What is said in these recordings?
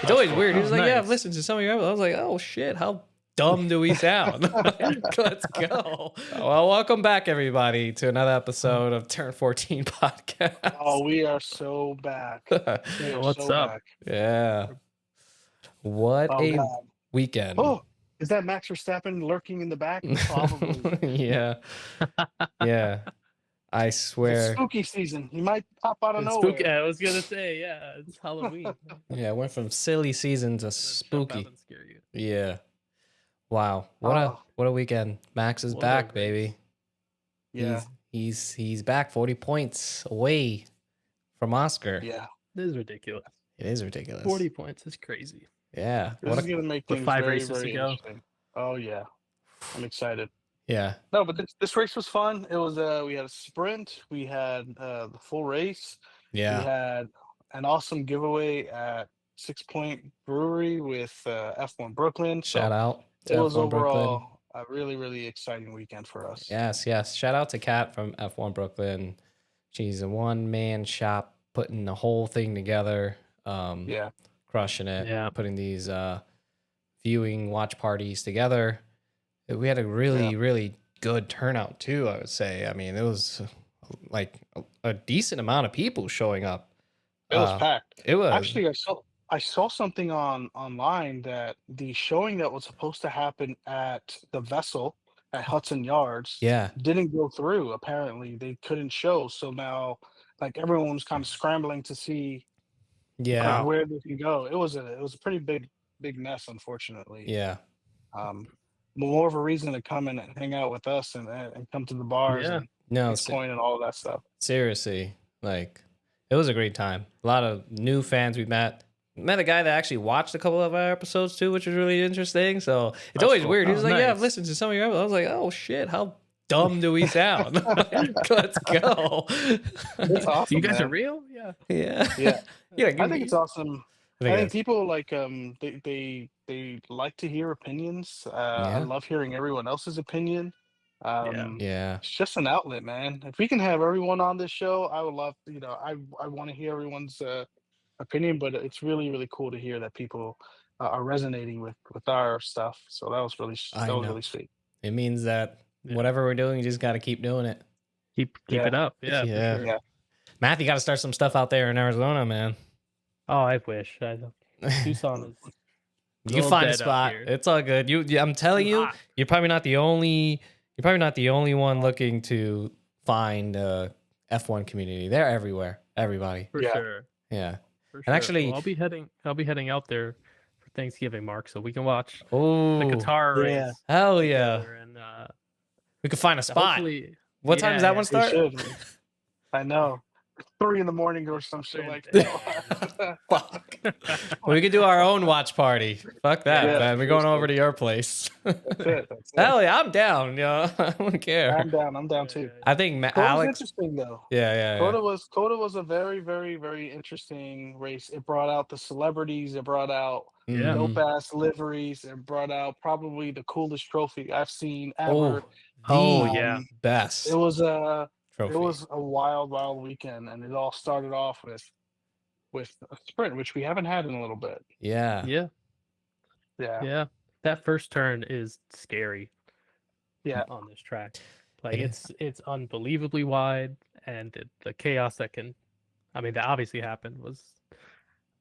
It's always weird. He was like, "Yeah, I've nice. listened to some of your episodes." I was like, "Oh shit, how dumb do we sound?" Let's go. Well, welcome back, everybody, to another episode of Turn 14 podcast. Oh, we are so back. We are What's so up? back. Yeah. What Oh a God. weekend. Oh, is that Max Verstappen lurking in the back? Probably. Yeah. Yeah. I It's swear. spooky season. He might pop out of It's nowhere. spooky. I was gonna say, yeah, it's Halloween. Yeah, it went from silly season to Jump out spooky. and scare you. Yeah. Wow. Oh. What a weekend. Max is What a back, race. baby. Yeah. He's back 40 points away from Oscar. Yeah. This is ridiculous. It is ridiculous. 40 points is crazy. Yeah. This is gonna make With things 5 very, races to very go. interesting. Oh yeah. I'm excited. Yeah. No, but this race was fun. It was we had a sprint, we had the full race, we Yeah. had an awesome giveaway at 6 Point Brewery with F1 Brooklyn. So Shout out to it was F1 Brooklyn. overall a really, really exciting weekend for us. Yes. Shout out to Kat from F1 Brooklyn. She's a one-man shop putting the whole thing together. Yeah. Crushing it. Yeah. Putting these viewing watch parties together. We had a really good turnout too, I would say. I mean, it was like a decent amount of people showing up. It was packed. It was Actually, I saw something online that the showing that was supposed to happen at the Vessel at Hudson Yards yeah. didn't go through. Apparently, they couldn't show. So now, like everyone was kind of scrambling to see Yeah. where they can go. It was a pretty big mess, unfortunately. Yeah. More of a reason to come and hang out with us and come to the bars Yeah. and No, Point and all of that stuff. seriously, like it was a great time. A lot of new fans we met. Met a guy that actually watched a couple of our episodes too, which was really interesting. So it's That's always cool. weird. He was Oh, like, "Yeah, I've nice. listened to some of your episodes." I was like, "Oh shit, how dumb do we sound?" Let's go. It's awesome. You guys are man. real? Yeah. Yeah. Yeah. Yeah. I think it's awesome. I think it's- people like they like to hear opinions. I Yeah. love hearing everyone else's opinion. Yeah. It's just an outlet, man. If we can have everyone on this show, I would love. I want to hear everyone's opinion, but it's really cool to hear that people are resonating with our stuff. So that was really I that was know. really sweet. It means that Yeah. whatever we're doing, you just got to keep doing it. Keep Yeah. it up. Yeah. Yeah. For sure. Yeah. Matthew got to start some stuff out there in Arizona, man. Oh, I wish. Tucson is. You little find a dead out spot. here. It's all good. I'm telling you, Hot. you're probably not the only one looking to find a F1 community. They're everywhere. Everybody. For Yeah. sure. Yeah. For And actually- Well, I'll be heading out there for Thanksgiving, Mark, so we can watch Oh, the Qatar Yeah. race. hell yeah. together, And We could find a spot. hopefully, What time does yeah, that one yeah, We start? should. I know. 3 a.m. or some shit like Yeah. that. Fuck. We could do our own watch party. Fuck that, Yeah, man. We're going seriously. over to your place. That's it. Hell yeah, I'm down. I don't care. I'm down too. I think Coda's Alex. interesting though. Yeah. Coda was a very interesting race. It brought out the celebrities. It brought out Yeah. Mhm. dope ass liveries. It brought out probably the coolest trophy I've seen Oh, ever. Oh, the yeah. best It was a trophy. wild weekend, and it all started off with a sprint, which we haven't had in a little bit. Yeah. Yeah. Yeah, Yeah. That first turn is scary yeah. on this track. Like Yeah. it's unbelievably wide, and the chaos that obviously happened was.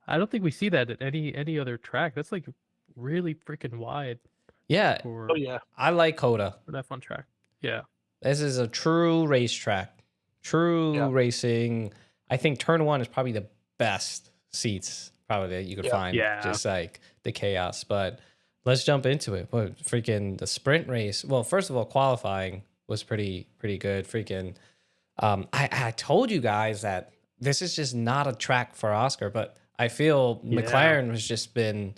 I don't think we see that at any other track. That's like really freaking wide Yeah. for Oh yeah, I like Coda. that fun track. Yeah. This is a true racetrack. True Yeah. racing. I think turn one is probably the best seats probably that you could Yeah. find. Yeah. Just like the chaos. But let's jump into it. What freaking the sprint race. Well, first of all, qualifying was pretty good. Freaking I told you guys that this is just not a track for Oscar, but I feel Yeah. McLaren has just been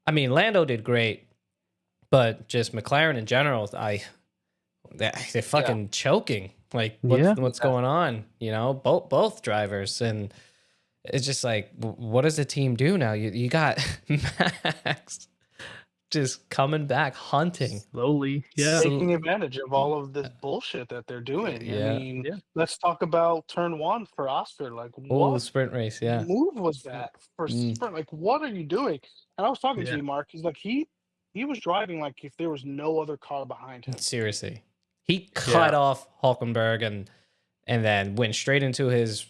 Lando did great, but just McLaren in general, they're fucking choking. Like what's going on? Both drivers, and it's just like, what does the team do now? You got Max just coming back hunting. Slowly, yeah, Taking advantage of all of this bullshit that they're doing. I Yeah. mean, yeah, let's talk about turn one for Oscar. Like, Oh, what sprint race. Yeah. move was that for Mm, sprint? Like, what are you doing? And I was talking to yeah. you, Mark. He's like, he was driving like if there was no other car behind him. seriously. He cut off Hulkenberg and then went straight into his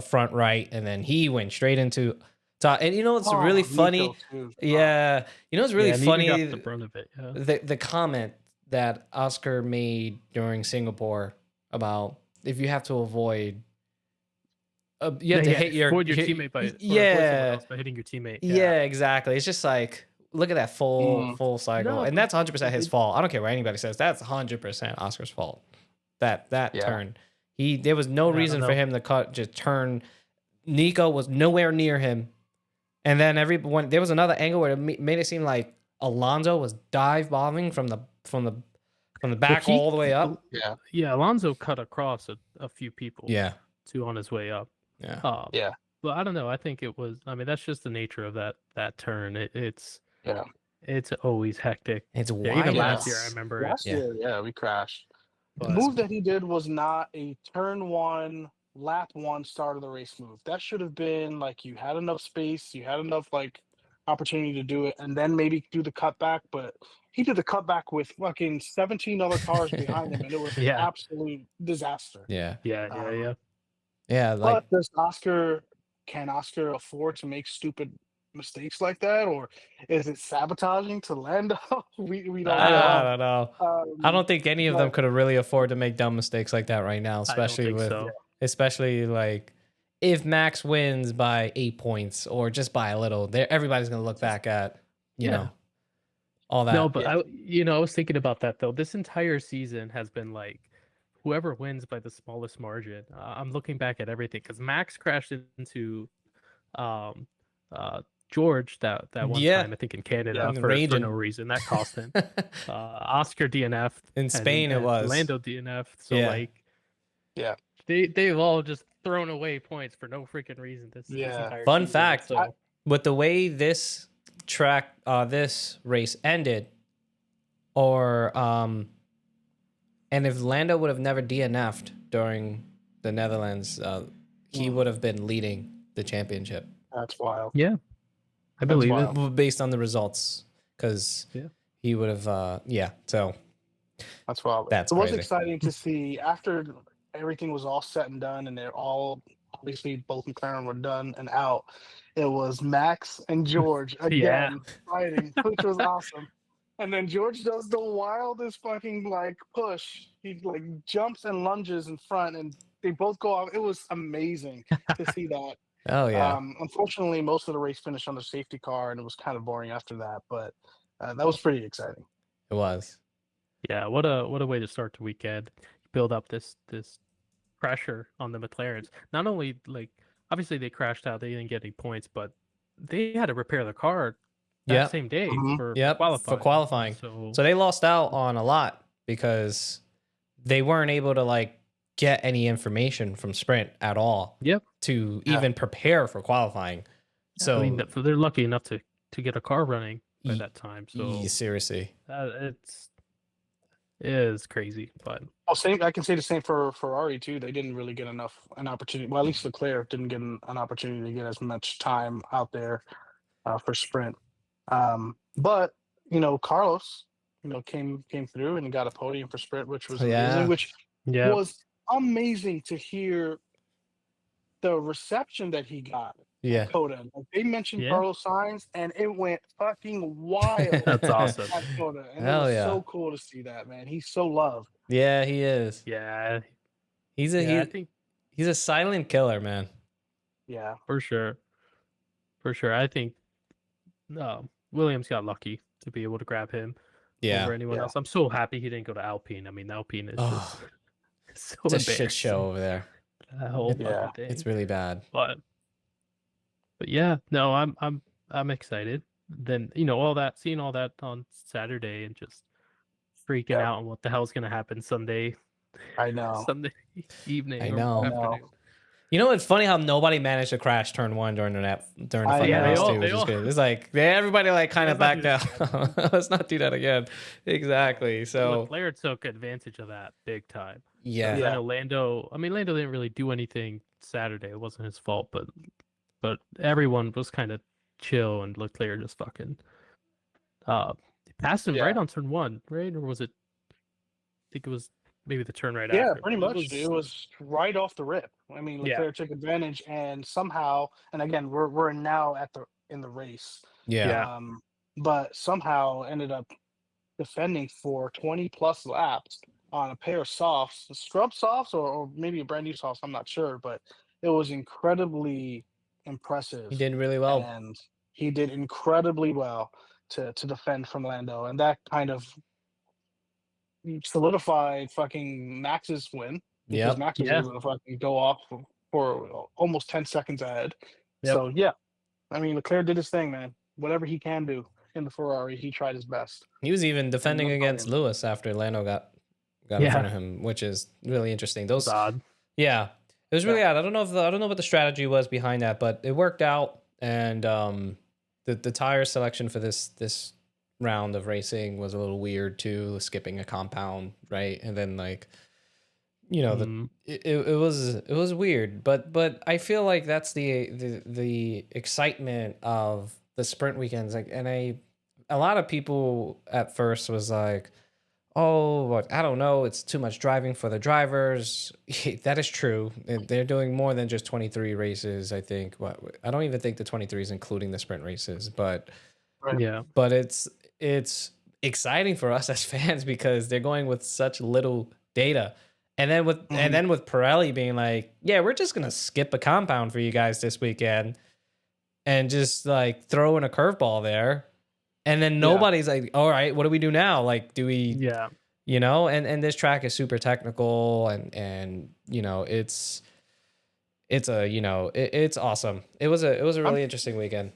front right, and then he went straight into top. And you know what's really Oh, funny? Nico too. Yeah, you know what's really Yeah, Nico funny? got the brunt of it. Yeah, The comment that Oscar made during Singapore about if you have to avoid, you have to hit your avoid your teammate by or avoid someone yeah, else by hitting your teammate. yeah, exactly. It's just like look at that Mm. full cycle, No, and but that's 100% his it- fault. I don't care what anybody says. That's 100% Oscar's fault. That Yeah. turn, there was no I don't reason for know. him to just turn. Nico was nowhere near him, and then everyone there was another angle where it made it seem like Alonso was dive bombing from the back he- all the way up. Yeah. Yeah, Alonso cut across a few people. Yeah, too on his way up. yeah, Yeah. But I don't know. I think it was. I mean, that's just the nature of that turn. It's Yeah. always hectic. it's Yeah, wide. even Yeah. last year, I remember it. Last Yeah. year, yeah, we crashed. The But move that he did was not a turn one, lap one, start of the race move. That should have been like you had enough space, you had enough like opportunity to do it, and then maybe do the cutback. But he did the cutback with fucking 17 other cars behind him, and it was an Yeah. absolute disaster. Yeah, yeah. yeah. Like But can Oscar afford to make stupid mistakes like that, or is it sabotaging to Lando? We don't I know. don't know. I don't think any of them but- could have really afford to make dumb mistakes like that right now, I don't especially think with so. especially like if Max wins by 8 points or just by a little. Everybody's gonna look back at you Yeah. know all that. No, but Yeah. I was thinking about that though. This entire season has been like whoever wins by the smallest margin. I'm looking back at everything because Max crashed into um George that one Yeah. time I think in Canada Yeah. In the for region. no reason that cost him. Oscar DNF In Spain it was. Lando DNF. So Yeah. like Yeah. they've all just thrown away points for no freaking reason this Yeah. entire Fun season. fact, So with the way this this race ended, or and if Lando would have never DNF'd during the Netherlands, he would have been leading the championship. That's wild. yeah, I That's believe it. wild. Well, based on the results, because Yeah. he would have so That's wild. That's It was crazy. exciting to see after everything was all said and done, and they're all obviously both McLaren were done and out. It was Max and George again fighting, which was awesome. And then George does the wildest fucking like push. He like jumps and lunges in front, and they both go off. It was amazing to see that. Oh yeah, Unfortunately, most of the race finished on the safety car, and it was kind of boring after that. But that was pretty exciting. it was. Yeah, what a way to start the weekend. Build up this pressure on the McLarens. Not only like obviously they crashed out, they didn't get any points, but they had to repair the car that Yep. same day Mhm. for Yep, qualifying. for qualifying. So So they lost out on a lot because they weren't able to like get any information from Sprint at all yep. to Yeah. even prepare for qualifying. So I mean, they're lucky enough to get a car running by Ye- that time. So seriously, it is crazy, but Well, same. I can say the same for Ferrari too. They didn't really get an opportunity. Well, at least Leclerc didn't get an opportunity to get as much time out there for sprint. But Carlos, came through and got a podium for sprint, which was amazing. Yeah. Which yeah, was amazing to hear the reception that he got. yeah, Coda. Like, they mentioned Yeah. Carlos Sainz, and it went fucking wild. that's awesome. at Coda, and Hell it was yeah. so cool to see that, man. He's so loved. yeah, he is. Yeah, He's I think he's a silent killer, man. Yeah. for sure. I think Williams got lucky to be able to grab him Yeah, over anyone Yeah. else. I'm so happy he didn't go to Alpine. I mean, Alpine is Oh, just so it's a shit embarrassing. show over there. That whole Yeah. fucking thing. It's really bad. But yeah, no, I'm excited. Then seeing all that on Saturday and just freaking Yeah. out on what the hell's gonna happen Sunday I know. Sunday evening. I or know. afternoon. You know, it's funny how nobody managed to crash turn one during during the I fucking Yeah, race know. too, which is good. It's like everybody like kind of Let's not backed do out. this again. Let's not do that again. Exactly. So Leclerc took advantage of that big time. yeah, Because I Yeah. know Lando. I mean, Lando didn't really do anything Saturday. It wasn't his fault, but everyone was kind of chill, and Leclerc just fucking passed him Yeah. right on turn one, right? Or was it? I think it was maybe the turn right Yeah, after. pretty But it much. It was was right off the rip. I mean, yeah, Leclerc took advantage and somehow, and again, we're now at the in the race. yeah. yeah, Um, but somehow ended up defending for 20 plus laps on a pair of softs, scrub softs or maybe a brand new softs, I'm not sure, but it was incredibly He impressive. did really well. And he did incredibly well to defend from Lando. And that kind of solidified fucking Max's win because Yep. Max was yeah, able to fucking go off for almost 10 seconds ahead. yep, So yeah, I mean Leclerc did his thing, man. Whatever he can do in the Ferrari, he tried his best. He was even And defending no against problem. Lewis after Lando got in yeah. front of him, which is really interesting. It was Those odd. yeah, it was Yeah. really odd. I don't know if I don't know what the strategy was behind that, but it worked out. And the tire selection for this round of racing was a little weird too, skipping a compound, right? And then like Mm, it was weird, but I feel like that's the excitement of the sprint weekends. Like, and a lot of people at first was like, oh, what, I don't know, it's too much driving for the drivers. That is true. They're doing more than just 23 races. I think. What, I don't even think the 23 is including the sprint races, Right. yeah, but it's exciting for us as fans because they're going with such little data. And Mhm. then with Pirelli being like, yeah, we're just gonna skip a compound for you guys this weekend and just like throw in a curveball there. And then Yeah. nobody's like, all right, what do we do now? Like, do we, yeah. and this track is super technical and it's a, it's awesome. It was a I'm really interesting weekend.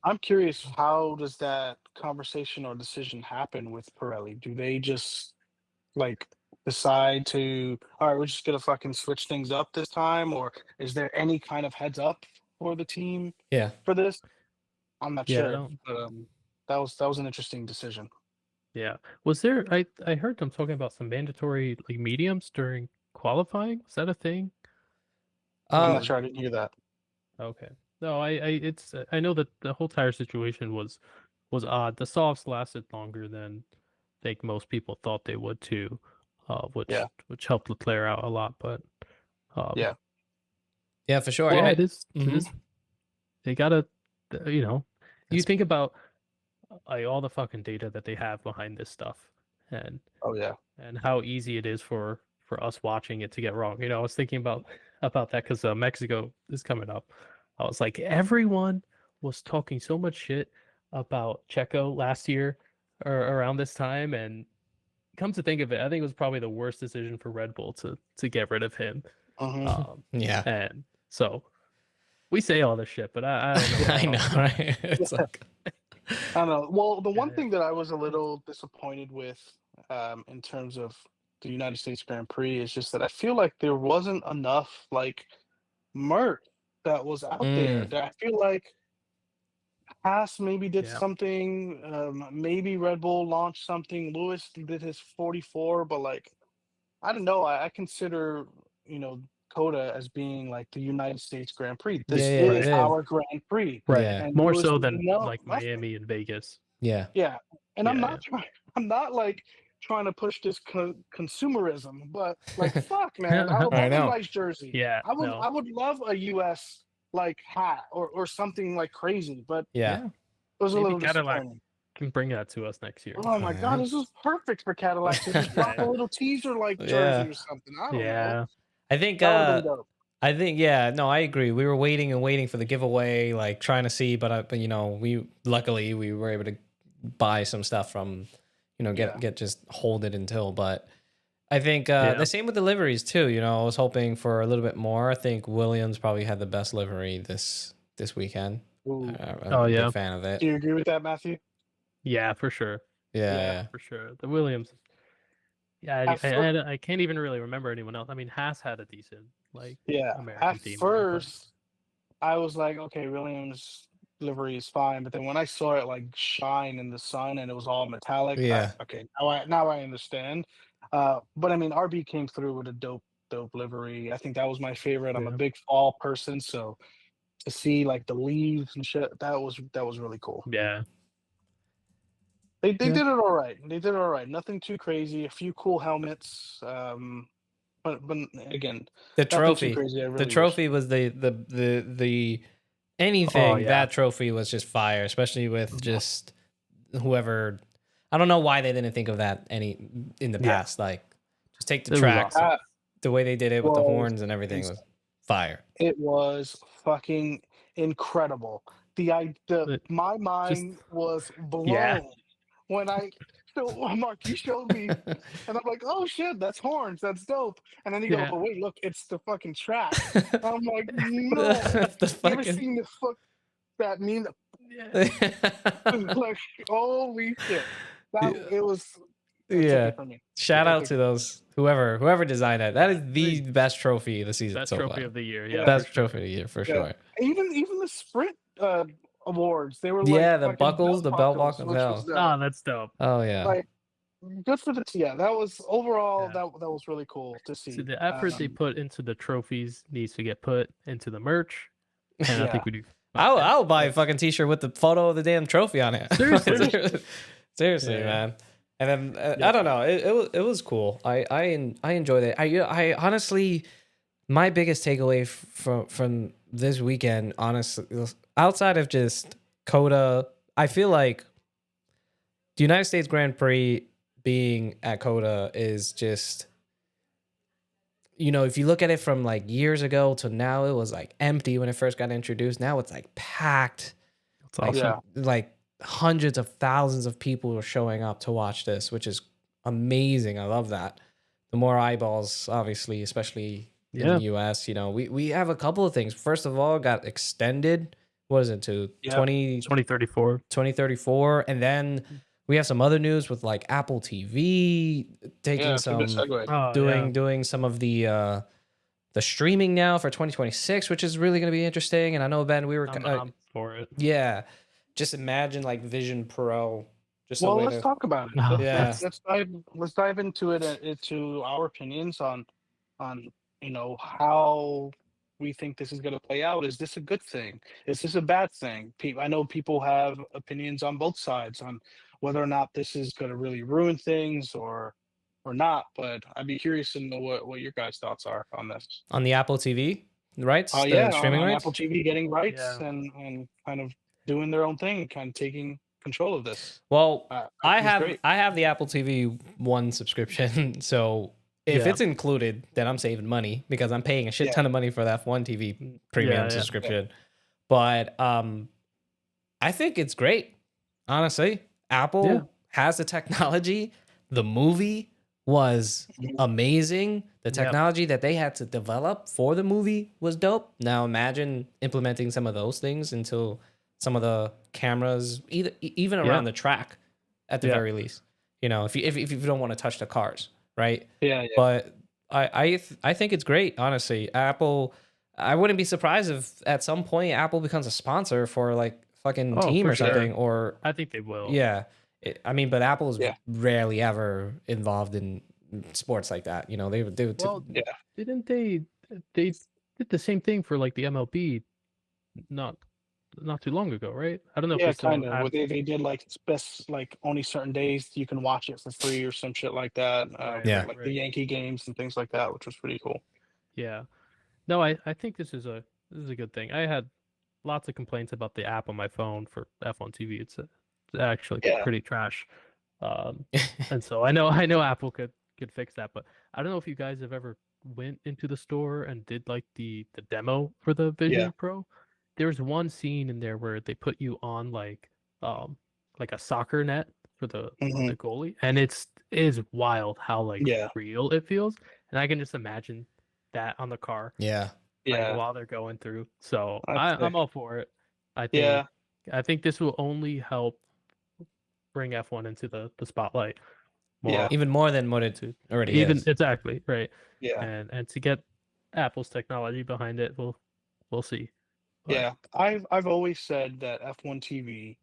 I'm curious, how does that conversation or decision happen with Pirelli? Do they just like decide to, all right, we're just gonna fucking switch things up this time, or is there any kind of heads up for the team Yeah. for this? I'm not Yeah, I sure, don't. but that was an interesting decision. Yeah. Was there? I heard them talking about some mandatory like mediums during qualifying. Was that a thing? I'm not Um, Or sure. I didn't hear that. okay. No, it's I know that the whole tire situation was odd. The softs lasted longer than I think most people thought they would too, Yeah, which helped Leclerc out a lot. But um, yeah. yeah, for sure. yeah, And Well, it is. It mhm. is. They gotta, you know, you That's think about like all the fucking data that they have behind this stuff, and oh yeah. and how easy it is for us watching it to get wrong. I was thinking about that because Mexico is coming up. I was like, everyone was talking so much shit about Checo last year or around this time, and come to think of it, I think it was probably the worst decision for Red Bull to get rid of him. Hmm. Um, yeah. and so we say all this shit, but I don't know I about know, all that. right? It's like I don't know. Well, the one Yeah, thing that I was a little disappointed with, in terms of the United States Grand Prix, is just that I feel like there wasn't enough like merch that was out there. mm, That I feel like Haas maybe did yeah, something. Maybe Red Bull launched something. Lewis did his 44, but like I don't know. I consider you know Coda as being like the United States Grand Prix. yeah, This yeah, is it right, is. our Grand Prix, right. Yeah. and More Lewis so was than no. like Miami and Vegas. Yeah. Yeah, and I'm Yeah, not yeah, trying. I'm not like trying to push this consumerism, but like fuck, man, I I love a know. nice jersey. yeah. I No, would love a U.S. like hat or something like crazy, but Yeah. yeah. it was a Maybe little Cadillac disappointing. can bring that to us next year. Oh All my god, right. this is perfect for Cadillac to just drop a Yeah, little teaser like jersey Yeah. or something. I don't know. yeah, I think That would have been dope. yeah, no, I agree. We were waiting and waiting for the giveaway, like trying to see, but we luckily we were able to buy some stuff from, Yeah. get just hold it until. But I think yeah. the same with the liveries too. I was hoping for a little bit more. I think Williams probably had the best livery this weekend. Ooh. I'm Oh a big yeah, fan of Do it. you agree with that, Matthew? yeah, for sure. Yeah, Yeah. yeah. For sure. The Williams, Yeah, At first, I can't even really remember anyone else. I mean, Haas had a decent like yeah, American at team there, but first I was like, okay, Williams livery is fine, but then when I saw it like shine in the sun and it was all metallic, Yeah. okay, now I understand. But I mean, RB came through with a dope livery. I think that was my favorite. I'm a yeah, big fall person, so to see like the leaves and shit, that was really cool. yeah, They yeah. did it all right. They did it all right. Nothing too crazy. A few cool helmets. But again, The nothing too trophy. crazy. I The really wish. trophy was the Oh anything yeah, that trophy was just fire, especially with Mhm. just whoever. I don't know why they didn't think of that any in the yeah. past. Like, just take the It was track. awesome. That The way they did it with the was horns and everything ins- was fire. it was fucking incredible. The But my just mind was yeah, blown when Mark, you showed me, and I'm like, oh shit, that's horns, that's dope. And then you go, yeah, but wait, look, it's the fucking track. I'm like, no. The You ever fucking seen the fuck that meme? yeah. Like, holy shit. That Yeah. it was it took Yeah. it from me. Shout It out took to it from me. those whoever designed that. That is the Hey, best trophy of the season best so trophy far. of the year, yeah, Yeah, for Best sure. trophy of the year for yeah. sure. Even the sprint awards, they were like Yeah, the fucking buckles, belt the belt buckles, buckle. which was Hell. dope. Oh, that's dope. Oh yeah. Like good for the yeah, that was overall Yeah. that was really cool to So see. the effort they put into the trophies needs to get put into the merch, and I Yeah. think we do. I'll buy a Yes. fucking t-shirt with the photo of the damn trophy on it. Seriously. Seriously, Yeah. man. And then Yeah. I don't know. It was cool. I enjoyed it. I honestly, my biggest takeaway from this weekend, honestly, outside of just Coda, I feel like the United States Grand Prix being at Coda is just, if you look at it from like years ago to now, it was like empty when it first got introduced. Now it's like packed. It's Like awesome. Yeah. like hundreds of thousands of people are showing up to watch this, which is amazing. I love that. The more eyeballs, obviously, especially in Yeah. the US, we have a couple of things. First of all, got extended. What is it to Yeah. 2034. 2034? And then we have some other news with like Apple TV taking Yeah, it's a good some segue. Oh, doing some of the streaming now for 2026, which is really going to be interesting. And I know, Ben, we were I'm for it. yeah, just imagine like Vision Pro, just a Well, way let's to talk about it. Oh, yeah. Let's dive into it into our opinions on how we think this is going to play out. Is this a good thing? Is this a bad thing? I know people have opinions on both sides on whether or not this is going to really ruin things or not. But I'd be curious to know what your guys' thoughts are on this. On the Apple TV rights, Yeah, the streaming on rights. Apple TV getting rights yeah. and kind of doing their own thing, kind of taking control of this. Well, I I think it's have great. I have the Apple TV One subscription, so if Yeah. it's included, then I'm saving money because I'm paying a shit Yeah. ton of money for that One TV premium Yeah. subscription. But I think it's great. Honestly, Apple Yeah. has the technology. The movie was Mhm. amazing. The Yep. technology that they had to develop for the movie was dope. Now imagine implementing some of those things into some of the cameras, even Yeah. around the track, at the Yeah. very least. If you don't want to touch the cars, right? Yeah, yeah. But I think it's great, honestly. Apple, I wouldn't be surprised if at some point Apple becomes a sponsor for like fucking Oh, team for or sure. something, or I think they will. yeah. But Apple is Yeah. rarely ever involved in sports like that. They would do. Well, Yeah. didn't they did the same thing for like the MLB not too long ago, right? I don't know if Yeah, they still kind of. have. They did like best like only certain days you can watch it for free or some shit like that. Right, Yeah. Like the right. Yankee games and things like that, which was pretty cool. Yeah. No, I think this is a good thing. I had lots of complaints about the app on my phone for F1 TV. It's actually Yeah. pretty trash. And so I know Apple could fix that, but I don't know if you guys have ever went into the store and did like the demo for the Vision Pro. There's one scene in there where they put you on like a soccer net for the Mhm. goalie, and it is wild how like Yeah. real it feels, and I can just imagine that on the car Yeah. like, Yeah. while they're going through. So That's I'm sick. all for it. Yeah. I think this will only help bring F1 into the spotlight. Yeah. even more than what it to already even is. exactly right. Yeah. And to get Apple's technology behind it, we'll see. But Yeah. I've always said that F1 TV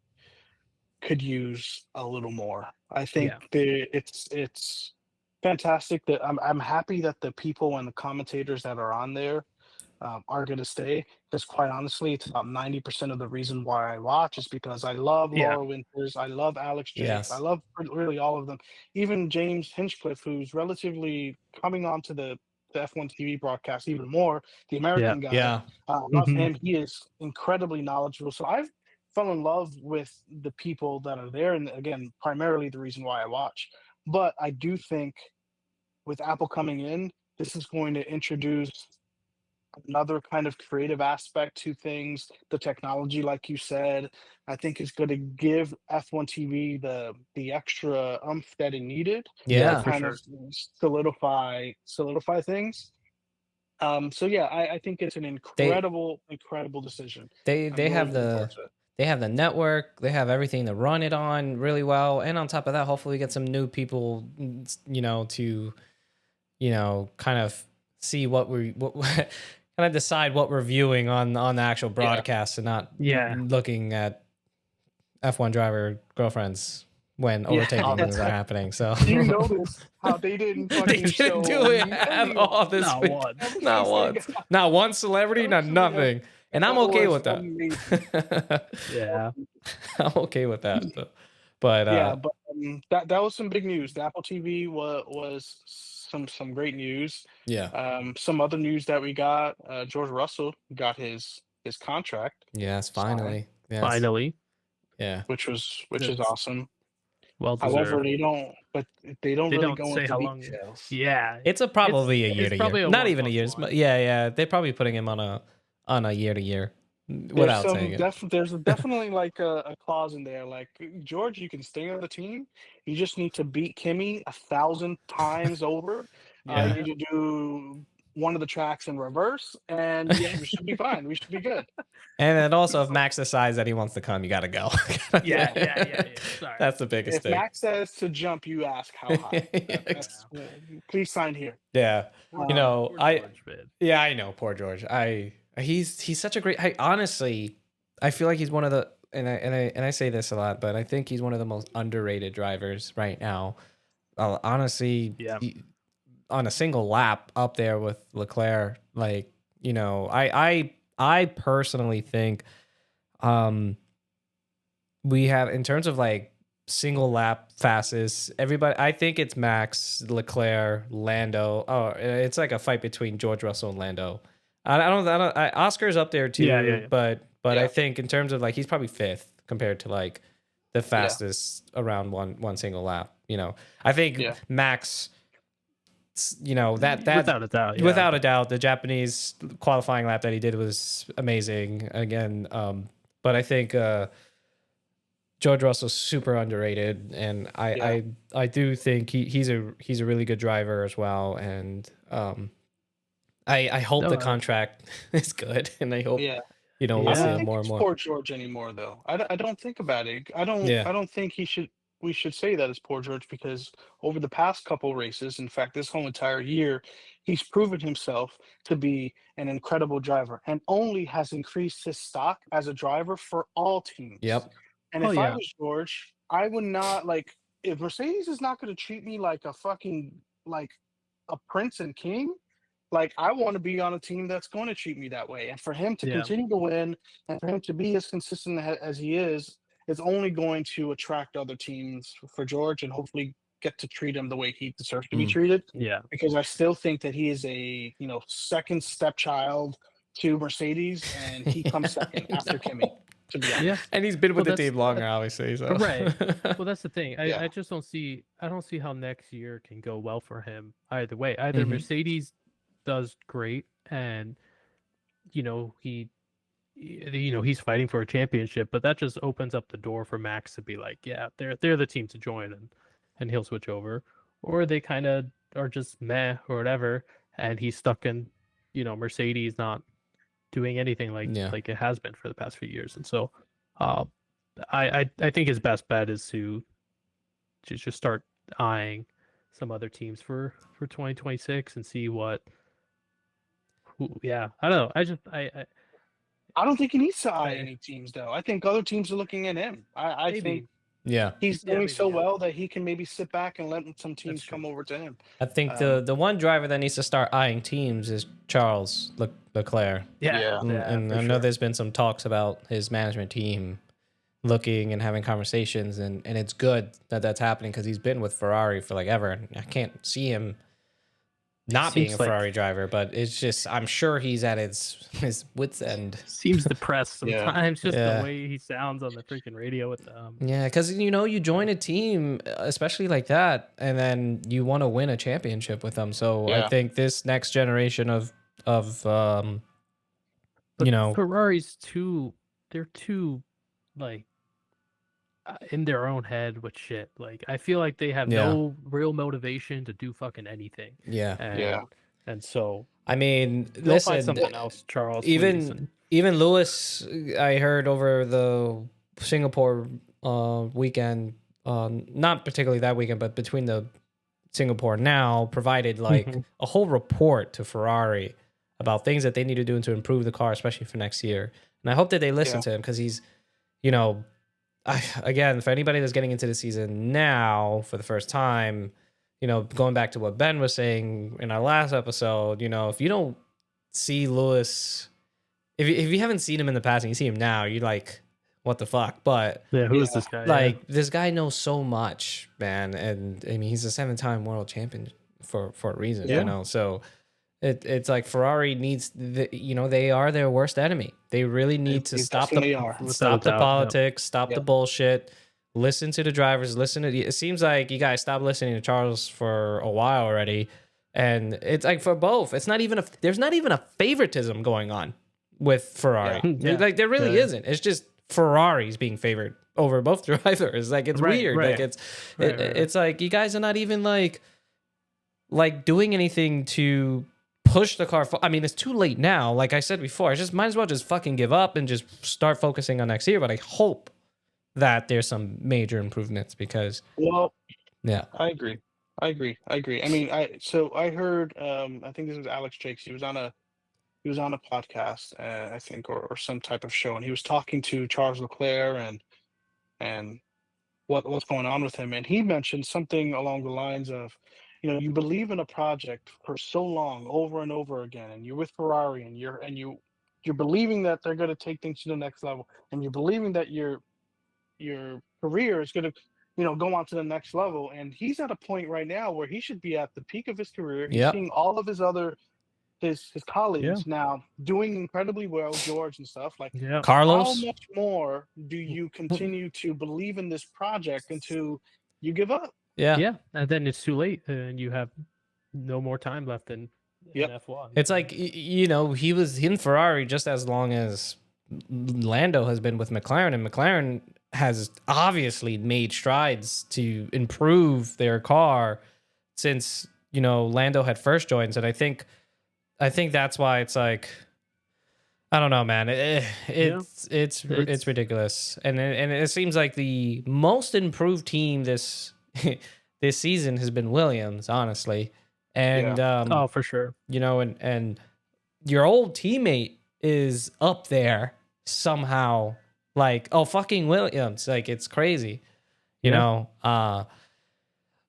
could use a little more. I think yeah, it's fantastic that I'm happy that the people and the commentators that are on there are going to stay. Because quite honestly, it's about 90% of the reason why I watch is because I love yeah, Laura Winters, I love Alex Jacques, I Yes. love really all of them. Even James Hinchcliffe, who's relatively coming onto the F1 TV broadcast even more, the yeah. American guy. Yeah. I love hmm him. He is incredibly knowledgeable. So I've fell in love with the people that are there, and again, primarily the reason why I watch. But I do think with Apple coming in, this is going to introduce another kind of creative aspect to things. The technology, like you said, I think is going to give F1 TV the extra umph that it needed Yeah, to Yeah. for kind of sure. solidify things. So yeah, I think it's an They incredible decision. they I'm they really have looking forward the to it. they have the network, they have everything to run it on really well. And on top of that, hopefully get some new people, to, kind of see what kind of decide what we're viewing on the actual Yeah. broadcast and not Yeah. looking at F1 driver girlfriends when Yeah. All the overtakings are time. happening. So Do you notice how they didn't they fucking didn't show do it at all anyone? this Not week. once. Ever Not since they once. got Not one celebrity, not man, nothing. And I'm that okay was with that. amazing. Yeah. I'm okay with that. But Yeah, but that was some big news. The Apple TV was some great news. yeah. Some other news that we got. George Russell got his contract Yes, signed, finally. Yes. Finally, Yeah. which is that's awesome. well However, deserved. they don't They really don't go say into how long. details. Yeah, It's a probably a year it's to year. probably a Not one even a plus year. one. Yeah, yeah. They're probably putting him on a year to year without saying it. There's definitely like a clause in there, like George, you can stay on the team. You just need to beat Kimmy 1,000 times over. You Yeah. Yeah, need to do one of the tracks in reverse, and yeah, we should be fine. We should be good. And then also, if Max decides that he wants to come, you got to go. yeah, yeah, yeah, yeah. Sorry. That's the biggest If thing. Max says to jump, you ask how high. That's Yeah. please sign here. Yeah. Poor I George, man. yeah, I know, poor George. He's such a great. I honestly, I feel like he's one of the, and I say this a lot, but I think he's one of the most underrated drivers right now. Honestly, Yeah. on a single lap up there with Leclerc. Like, I personally think um we have, in terms of like single lap fastest, everybody, I think it's Max, Leclerc, Lando. Oh, it's like a fight between George Russell and Lando. Oscar's up there too, Yeah, yeah, yeah. but I Yeah, think in terms of like, he's probably fifth compared to like the yeah, fastest around one single lap. I think yeah, Max, that Without a doubt. Yeah. without a doubt, the Japanese qualifying lap that he did was amazing again. But I think George Russell's super underrated, and I yeah, I, I do think he's a really good driver as well. And I hope No. the contract is good, and I hope yeah. we'll I see don't Yeah. him think more and it's more. poor George anymore, though. I don't think about it. Yeah. I don't think we should say that it's poor George because over the past couple races, in fact, this whole entire year, he's proven himself to be an incredible driver and only has increased his stock as a driver for all teams. Yep. And Oh if I yeah. was George, I would not like if Mercedes is not going to treat me like a fucking like a prince and king, like I want to be on a team that's going to treat me that way. And for him to Yeah. continue to win and for him to be as consistent as he is only going to attract other teams for George and hopefully get to treat him the way he deserves to be Mm. treated. Yeah. Because I still think that he is a second stepchild to Mercedes, and he comes second I after Kimmy. know. To be Yeah. honest, And he's been Well, with the that's team longer, obviously. So right. Well, that's the thing. yeah, I just don't see. I don't see how next year can go well for him either way. Either Mhm. Mercedes does great, and he he's fighting for a championship, but that just opens up the door for Max to be like, yeah, they're the team to join, and he'll switch over, or they kind of are just meh or whatever, and he's stuck in Mercedes not doing anything Yeah. like it has been for the past few years, and so uh, I think his best bet is to just start eyeing some other teams for 2026 and see what. Yeah, I don't know. I don't think he needs to eye I any teams, though. I think other teams are looking at him. I think maybe Yeah. he's Yeah, doing maybe, so yeah. well that he can maybe sit back and let some That's teams true. come over to him. I think Um, the one driver that needs to start eyeing teams is Charles Leclerc. Yeah. And for I know sure. there's been some talks about his management team looking and having conversations, and it's good that that's happening because he's been with Ferrari for like ever, and I can't see him not being a Seems like- Ferrari driver, but it's just I'm sure he's at his wits end. Seems depressed Yeah. sometimes, just Yeah. the way he sounds on the freaking radio with them. Yeah, because you join a team, especially like that, and then you want to win a championship with them. So I Yeah. think this next generation of But you know, Ferrari's they're too like in their own head with shit. Like I feel like they have Yeah. no real motivation to do fucking anything. yeah. And, Yeah. And so I mean, they'll find listen, something else, Charles. please, even and- even Lewis, I heard over the Singapore weekend, not particularly that weekend, but between the Singapore now, provided like Mhm. a whole report to Ferrari about things that they need to do to improve the car, especially for next year. And I hope that they listen Yeah. to him because he's, again, for anybody that's getting into the season now for the first time, going back to what Ben was saying in our last episode, if you don't see Lewis, if you haven't seen him in the past and you see him now, you're like, what the fuck? But Yeah, who is Yeah. this guy? like this guy knows so much, man, and I mean he's a 7-time world champion for a reason, Yeah. So it's like Ferrari needs they are their worst enemy. They really need to They stop definitely are. Without the a doubt, yeah. politics, stop the Yeah. bullshit, listen to the drivers, listen to it seems like you guys stopped listening to Charles for a while already, and it's like for both, it's not even there's not even a favoritism going on with Ferrari. Yeah. Like there really Yeah. isn't. It's just Ferrari's being favored over both drivers. Like it's Right, weird. right. Like it's Right, right, right. it's like you guys are not even like doing anything to push the car. I mean, it's too late now. Like I said before, I just might as well just fucking give up and just start focusing on next year. But I hope that there's some major improvements because Well, yeah, I agree. I mean, I heard. I think this was Alex Jakes. He was on a podcast, I think, or some type of show, and he was talking to Charles Leclerc and what's going on with him, and he mentioned something along the lines of, you believe in a project for so long, over and over again, and you're with Ferrari, and you're believing that they're going to take things to the next level, and you're believing that your career is going to go on to the next level, and he's at a point right now where he should be at the peak of his career. He's Yep. seeing all of his colleagues now doing incredibly well, George and stuff like. Yeah. Carlos. How much more do you continue to believe in this project until you give up? Yeah. Yeah, and then it's too late, and you have no more time left in Yep. F1. It's like he was in Ferrari just as long as Lando has been with McLaren, and McLaren has obviously made strides to improve their car since Lando had first joined. And I think that's why it's like, I don't know, man. It's ridiculous, and it seems like the most improved team this season has been Williams, honestly, and oh, for sure. and your old teammate is up there somehow, like, oh, fucking Williams, like it's crazy, Being Ah.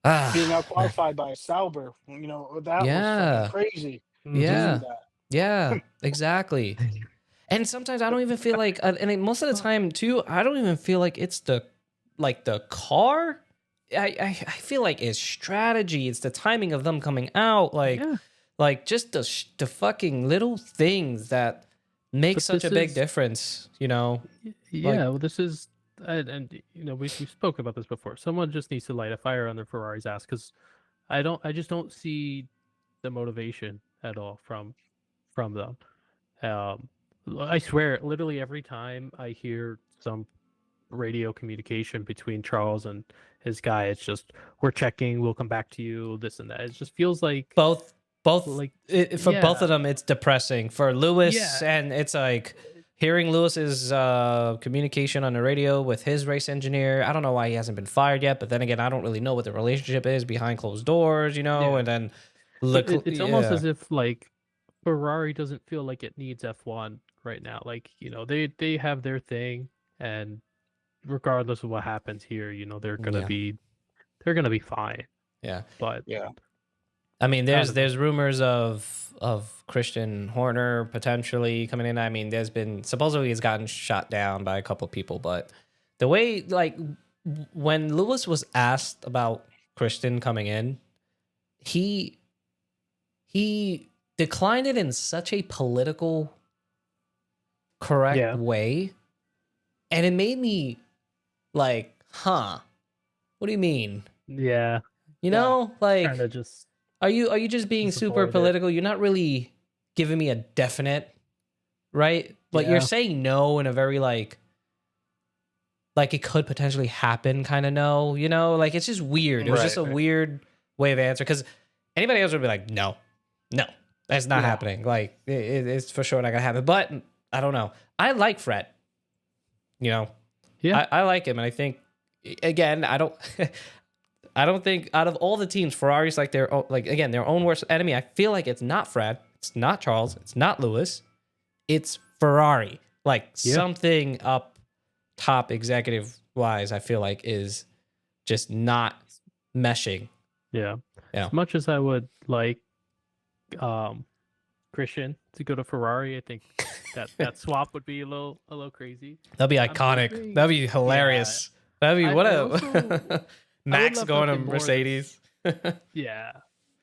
out qualified by Sauber, that Yeah. was fucking crazy. Yeah. To do that. Yeah, exactly. And sometimes I don't even feel like, and most of the time too, I don't even feel like it's the car. I feel like it's strategy. It's the timing of them coming out, like just the fucking little things that make But such a this big is- difference. Yeah, well, this is, and we spoke about this before. Someone just needs to light a fire under Ferrari's ass because I just don't see the motivation at all from them. I swear, literally every time I hear some radio communication between Charles and his guy, it's just, we're checking, we'll come back to you, this and that. It just feels like Both like for both of them, it's depressing. For Lewis, Yeah. and it's like hearing Lewis's communication on the radio with his race engineer, I don't know why he hasn't been fired yet. But then again, I don't really know what the relationship is behind closed doors, you know. Yeah. And then, But it's almost yeah, as if like Ferrari doesn't feel like it needs F1 right now. Like, they have their thing, and regardless of what happens here, they're gonna Yeah. be fine. yeah. But Yeah. I mean, I don't know. there's rumors of Christian Horner potentially coming in. I mean, there's been supposedly he's gotten shot down by a couple of people, but the way like when Lewis was asked about Christian coming in, he declined it in such a political correct Yeah. way, and it made me like, huh? What do you mean? yeah, You know, like. kind of just Are you just being Just super avoid it. political? You're not really giving me a definite, right? But Yeah. you're saying no in a very like it could potentially happen kind of no, you know? Like it's just weird. It was just a Right. weird way of answer because anybody else would be like, no, that's not No. happening. Like it's for sure not gonna happen. But I don't know. I like Fred. You know, Yeah. I like him, and I think again, I don't. I don't think out of all the teams, Ferrari's like their own, like again their own worst enemy. I feel like it's not Fred, it's not Charles, it's not Lewis, it's Ferrari. Like Yeah. something up top executive wise, I feel like is just not meshing. Yeah. Yeah. As much as I would like Christian to go to Ferrari, I think that swap would be a little crazy. That'd be I'm iconic. hoping- That'd be hilarious. That'd be I- what I a also- Max love going to nothing more than- Mercedes. Yeah.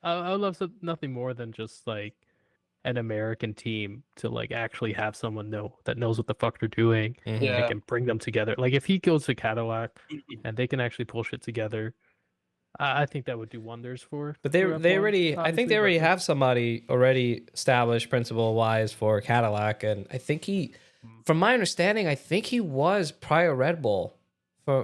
I would love nothing more than just like an American team to like actually have someone that knows what the fuck they're doing Mhm. Yeah. and can bring them together. Like if he goes to Cadillac and they can actually pull shit together, I think that would do wonders for. But they for they F1, already I think obviously, they but already like- have somebody already established principle wise for Cadillac, and I think from my understanding, I think he was prior Red Bull.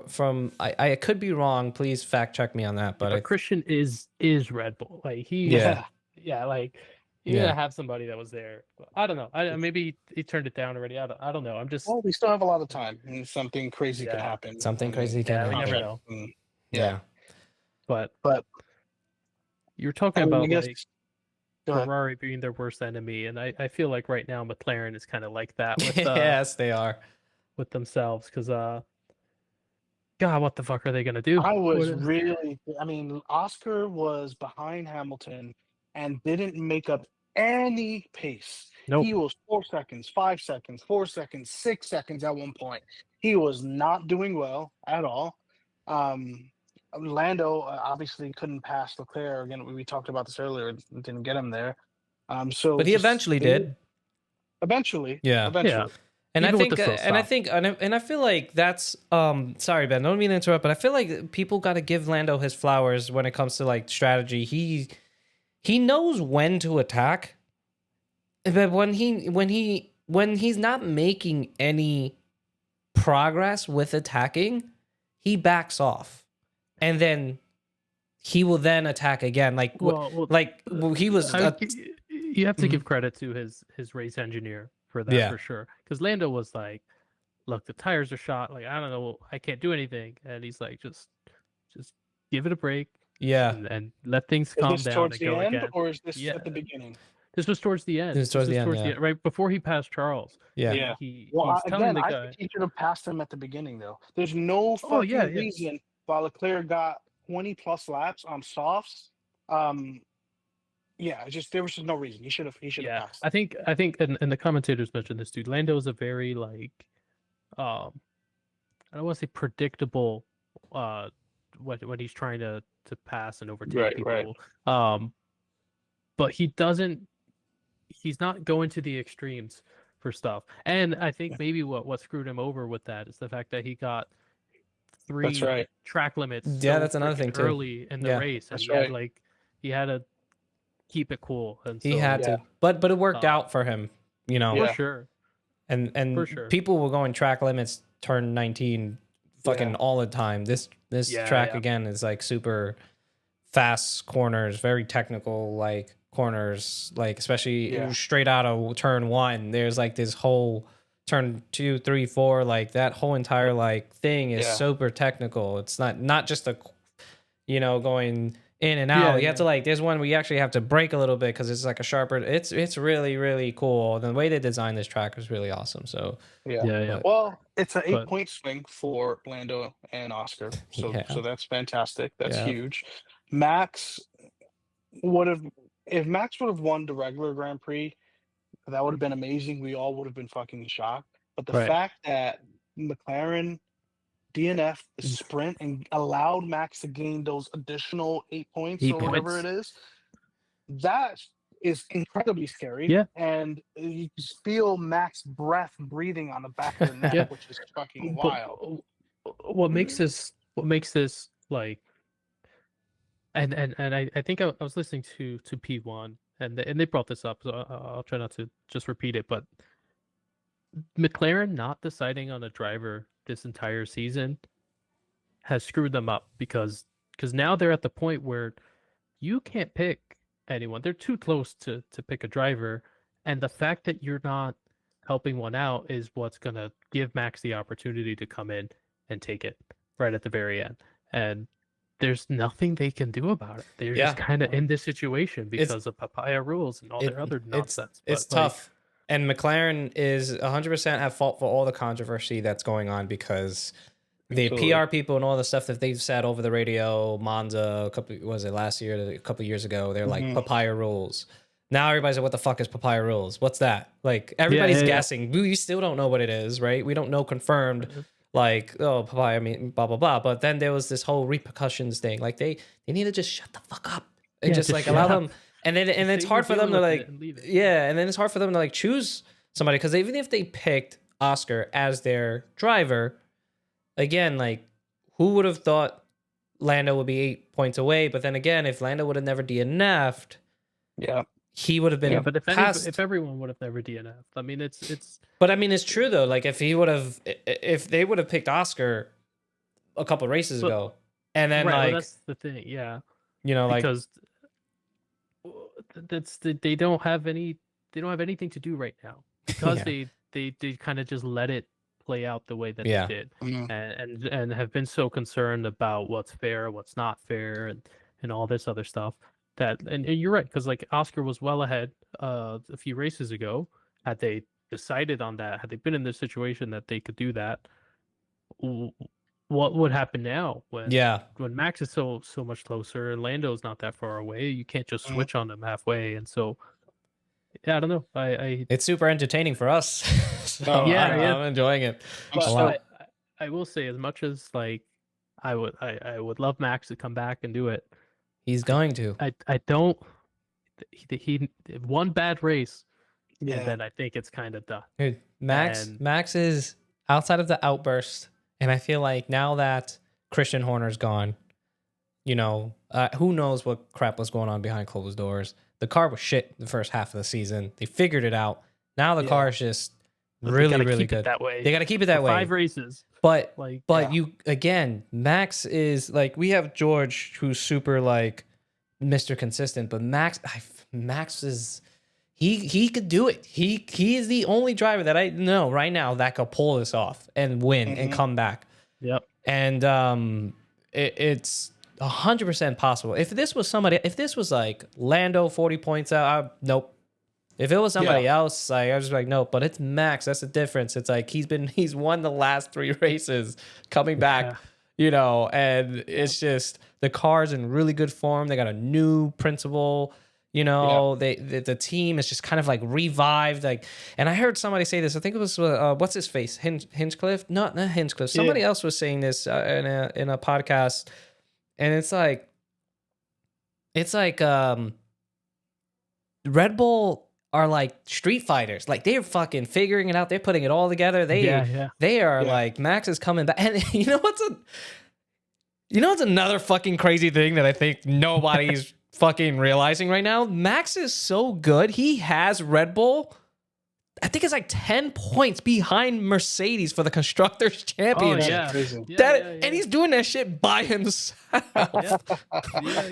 From I could be wrong. Please fact check me on that. But But Christian is Red Bull. Like he Yeah. yeah, like you Yeah. gotta have somebody that was there. But I don't know. Maybe he turned it down already. I don't know. I'm just Well, we still have a lot of time, and something crazy could Yeah. happen. something I mean, crazy can yeah, we happen. never know. mm, Yeah. but But you're talking I mean, I about guess. like Go ahead. Ferrari being their worst enemy, and I feel like right now McLaren is kind of like that with Yes, they are. with themselves because God, what the fuck are they gonna do? I was What- really, I mean, Oscar was behind Hamilton and didn't make up any pace. Nope. He was 4 seconds, 5 seconds, 4 seconds, 6 seconds at one point. He was not doing well at all. Lando obviously couldn't pass Leclerc. Again, we talked about this earlier. Didn't get him there. So But he just- eventually they- did. Eventually, Yeah. eventually. And Even I with think, the slow and I stop. think, and I feel like that's. Sorry, Ben. Don't mean to interrupt, but I feel like people got to give Lando his flowers when it comes to like strategy. He knows when to attack, but when he's not making any progress with attacking, he backs off, and then he will then attack again. Like he was. You have to Mhm. give credit to his race engineer for that Yeah. for sure. Because Lando was like, "Look, the tires are shot. Like I don't know, I can't do anything." And he's like, "Just give it a break Yeah. and let things Is calm this down towards and the go end, again." or is this Yeah. at the beginning? This was towards the end. This was towards the end, yeah. right before he passed Charles. Yeah. Yeah. He's Well, telling again, the I guy. think he should have passed him at the beginning, though. There's no fucking Oh, yeah. reason why Leclerc got 20 plus laps on softs. Yeah, there was just no reason. He should have Yeah, passed. I think, and the commentators mentioned this, dude. Lando is a very like, I don't want to say predictable, when he's trying to pass and overtake Right, people. right. But he's not going to the extremes for stuff. And I think maybe what screwed him over with that is the fact that he got three That's right. track limits. Yeah, so that's another thing, freaking too. early in the Yeah. race, and That's he had to keep it cool. And He so, had yeah. to, but it worked out for him, you know. for Yeah. sure. And For sure. people were going track limits turn 19 fucking Yeah. all the time. This Yeah, track yeah. again is like super fast corners, very technical like corners, like especially Yeah. straight out of turn 1. There's like this whole turn 2, 3, 4, like that whole entire like thing is Yeah. super technical. It's not just a, going in and Yeah, out. You have yeah. to like, there's one where you actually have to brake a little bit because it's like a sharper. It's really really cool. The way they designed this track is really awesome. So Yeah. Yeah, yeah. but Well, it's an But 8-point swing for Lando and Oscar. So yeah, that's fantastic. That's yeah, huge. Max would have if Max would have won the regular Grand Prix, that would have been amazing. We all would have been fucking shocked. But the right. fact that McLaren DNF the Mm. sprint and allowed Max to gain those additional 8 points 8 or whatever points. it is, that is incredibly scary. Yeah. And you just feel Max's breath breathing on the back of the neck, Yeah. which is fucking But wild. what makes this like, and I think I was listening to P1 and they brought this up, so I'll try not to just repeat it, but McLaren not deciding on a driver this entire season has screwed them up because now they're at the point where you can't pick anyone. They're too close to pick a driver, and the fact that you're not helping one out is what's gonna give Max the opportunity to come in and take it right at the very end. And there's nothing they can do about it. They're just yeah. kind of in this situation It's because of papaya rules and all it their other it's nonsense. it's But like, tough. And McLaren is 100% at fault for all the controversy that's going on because the Absolutely. PR people and all the stuff that they've said over the radio, Monza, last year, a couple years ago, they're like Mhm. papaya rules. Now everybody's like, what the fuck is papaya rules? What's that? Like everybody's yeah. guessing. We still don't know what it is, right? We don't know confirmed. Like, oh, papaya, I mean, blah blah blah. But then there was this whole repercussions thing. Like they need to just shut the fuck up and Yeah, just just like shut allow up. them. And then it's Say hard for you're them to dealing with like, it and leave it. yeah, and then it's hard for them to like choose somebody because even if they picked Oscar as their driver, again, like who would have thought Lando would be 8 points away? But then again, if Lando would have never DNF'd, Yeah. he would have been Yeah, but past. if everyone would have never DNF'd, I mean, it's But I mean, it's true though. Like if if they would have picked Oscar a couple races But- ago, and then right. Well, like that's the thing, yeah, like because they don't have anything to do right now because Yeah. they kind of just let it play out the way that Yeah. they did, Mhm. and have been so concerned about what's fair, what's not fair, and all this other stuff that and you're right because like Oscar was well ahead a few races ago. Had they decided on that, had they been in this situation that they could do that, what would happen now when yeah, Max is so much closer and Lando's not that far away? You can't just Mhm. switch on them halfway, and so yeah, I don't know. I it's super entertaining for us. So No, Yeah, I'm, yeah. I'm enjoying it. I'm but still I will say as much as like I would love Max to come back and do it. He's going to. I don't. He one bad race, yeah. and then I think it's kind of done. Dude, Max And- Max is outside of the outburst, and I feel like now that Christian Horner's gone, who knows what crap was going on behind closed doors. The car was shit the first half of the season. They figured it out. Now the Yeah. car is just But they really, gotta really keep it good. that way. They got to keep it that for way. 5 races, But like Yeah. you again, Max is like we have George who's super like Mr. Consistent, but Max is he could do it. He is the only driver that I know right now that could pull this off and win and Mhm. come back. yep. And it's 100% possible. If this was like Lando 40 points out, nope. If it was somebody else, like I was just like, nope. But it's Max. That's the difference. It's like he's won the last 3 races, coming back, and it's just the car's in really good form. They got a new principal. The team is just kind of like revived. Like, and I heard somebody say this. I think it was what's his face, Hinchcliffe, not Hinchcliffe. Somebody else was saying this in a podcast, and it's like Red Bull are like street fighters. Like they're fucking figuring it out. They're putting it all together. They are Yeah. like Max is coming back. And you know what's another fucking crazy thing that I think nobody's fucking realizing right now? Max is so good. He has Red Bull I think it's like 10 points behind Mercedes for the constructors championship. yeah. Crazy. And he's doing that shit by himself. Yeah.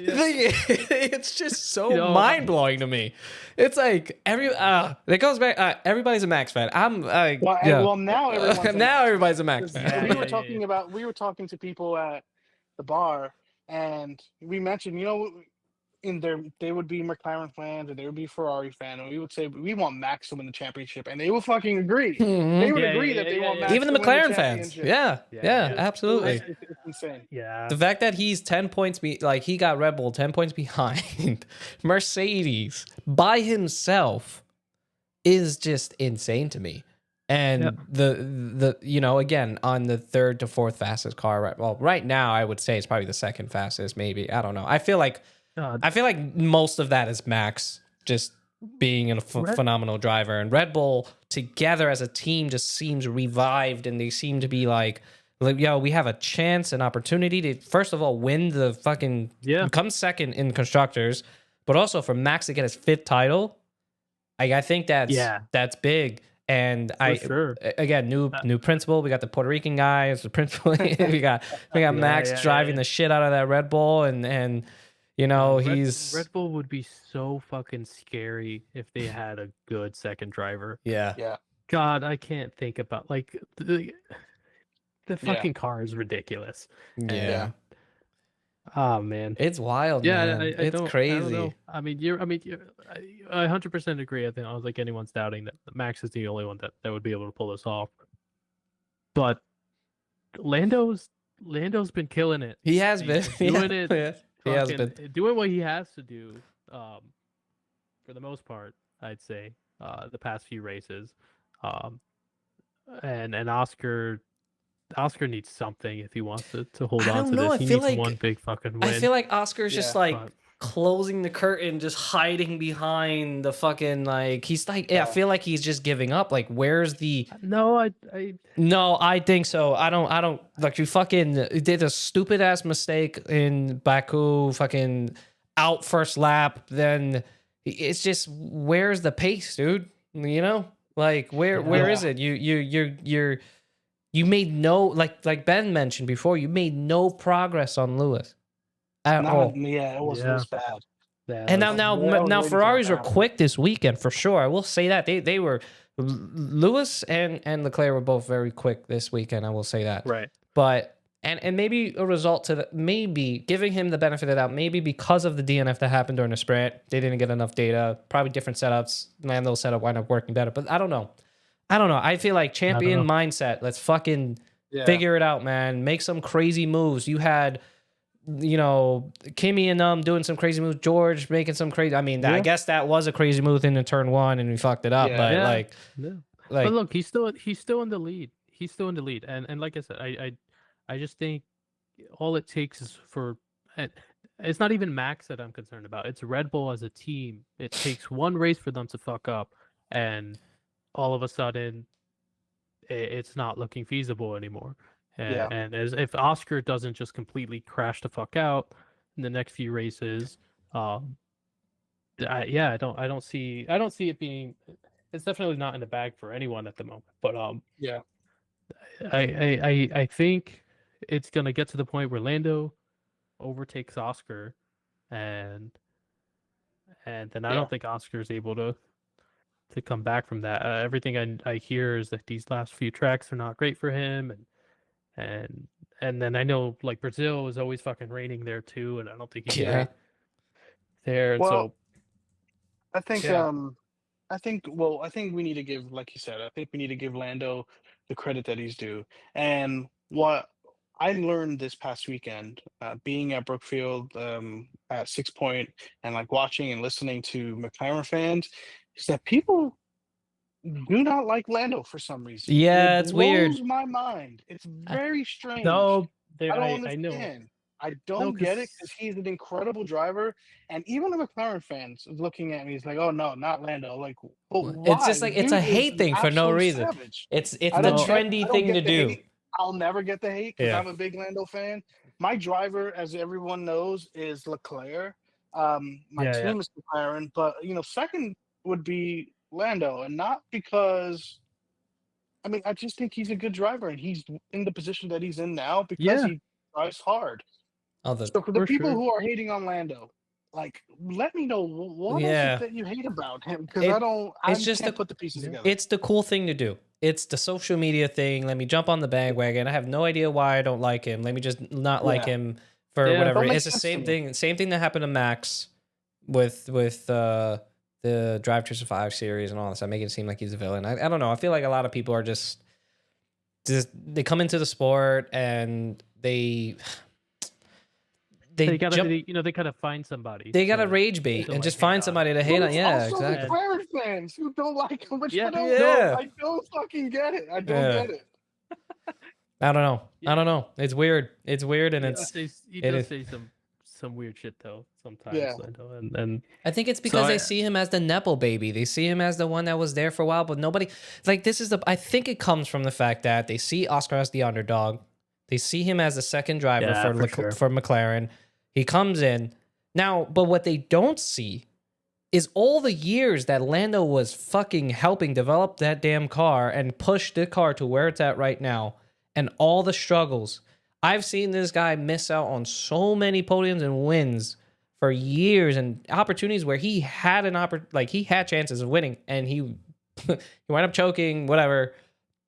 It's just so mind blowing to me. It's like it goes back. Everybody's a Max fan. I'm well, now everyone's a now Max everybody's a Max fan. fan. We were talking to people at the bar, and we mentioned, they would be McLaren fans and they would be Ferrari fan, and we would say we want Max to win the championship, and they would fucking agree. They would agree that they want Max Even to the win McLaren the fans. championship. Yeah, absolutely. It's insane. Yeah. The fact that he's 10 points he got Red Bull 10 points behind Mercedes by himself is just insane to me. And the again, on the third to fourth fastest car, right now I would say it's probably the second fastest, maybe. I don't know. I feel like most of that is Max just being a phenomenal driver, and Red Bull together as a team just seems revived, and they seem to be like, yo, we have a chance, an opportunity to first of all win the fucking come second in constructors, but also for Max to get his 5th title. I think that's big. And again, new principal. We got the Puerto Rican guy as the principal. we got Max driving the shit out of that Red Bull, and Red Bull would be so fucking scary if they had a good second driver. Yeah. God, I can't think about the fucking car is ridiculous. Yeah. Oh man, it's wild. Man. It's crazy. I don't know. I 100% agree. I don't think anyone's doubting that Max is the only one that would be able to pull this off. But Lando's been killing it. He has been doing it. Yeah. He has been doing what he has to do. For the most part, I'd say the past few races, and Oscar needs something if he wants to hold on to this. He needs one big fucking win. I feel like Oscar's just closing the curtain, just hiding behind the fucking he's I feel like he's just giving up. Like, where's the No, I think so. I don't like, you fucking did a stupid ass mistake in Baku, fucking out first lap. Then it's just, where's the pace, dude? Where is it? You made no, like Ben mentioned before, you made no progress on Lewis at all. Yeah, it was bad. Yeah, and now Ferraris were quick this weekend for sure. I will say that they were, Lewis and Leclerc were both very quick this weekend. I will say that. Right. But and maybe a result to that, maybe giving him the benefit of the doubt, maybe because of the DNF that happened during the sprint, they didn't get enough data. Probably different setups. Lando's setup wind up working better, but I don't know. I feel like champion mindset. Let's fucking figure it out, man. Make some crazy moves. You had, Kimmy and doing some crazy moves. George making some crazy. I mean, I guess that was a crazy move into turn 1, and we fucked it up. But but look, he's still in the lead. He's still in the lead, and like I said, I just think all it takes is for. It's not even Max that I'm concerned about. It's Red Bull as a team. It takes one race for them to fuck up, and all of a sudden, it's not looking feasible anymore. And as if Oscar doesn't just completely crash the fuck out in the next few races, I don't see it being. It's definitely not in the bag for anyone at the moment. But I think it's gonna get to the point where Lando overtakes Oscar, and then I don't think Oscar's able to come back from that. Everything I hear is that these last few tracks are not great for him, and then I know like Brazil is always fucking raining there too, and I don't think he's right there. Well, I think I think we need to give, like you said, I think we need to give Lando the credit that he's due. And what I learned this past weekend, being at Brookfield at 6 Point, and like watching and listening to McLaren fans, is that people do not like Lando for some reason. Yeah, it's weird. It blows my mind. It's very strange. No, I don't understand. I don't get it, because he's an incredible driver, and even the McLaren fans looking at me, he's like, "Oh no, not Lando!" Like, it's just like, it's a hate thing for no reason. Savage. It's the trendy thing to do. Hate. I'll never get the hate because I'm a big Lando fan. My driver, as everyone knows, is Leclerc. My team is McLaren, but second would be Lando, and not because. I mean, I just think he's a good driver, and he's in the position that he's in now because Yeah. he drives hard. Oh, the So for the For people sure. who are hating on Lando, like, let me know what is it yeah. that you hate about him? Because It I it's just can't the put the pieces Yeah. together. it's the cool thing to do. It's the social media thing. Let me jump on the bandwagon. I have no idea why I don't like him. Let me just not like Yeah, him for Yeah. whatever. don't make It's the sense to same me. thing. Same thing that happened to Max with the Drive to Survive series and all this. I make it seem like he's a villain. I don't know. I feel like a lot of people are just they come into the sport and they They gotta, jump. they gotta find somebody. They gotta to- rage bait to, and like, just hate find on. somebody to But hate on. it's Yeah, also exactly. McLaren fans who don't like him, which Yeah, I don't Yeah. I don't fucking get it. I don't Yeah. get it. I don't know. Yeah. I don't know. It's weird. It's weird, and He it's he it does is. say some weird shit though sometimes, Yeah. Lando, and I think it's So because they I- see him as the Nepo baby. They see him as the one that was there for a while, but nobody like this is the. I think it comes from the fact that they see Oscar as the underdog. They see him as the second driver Yeah, for for sure. for McLaren. He comes in now, but what they don't see is all the years that Lando was fucking helping develop that damn car and push the car to where it's at right now, and all the struggles. I've seen this guy miss out on so many podiums and wins for years and opportunities where he had he had chances of winning and he he wound up choking, whatever.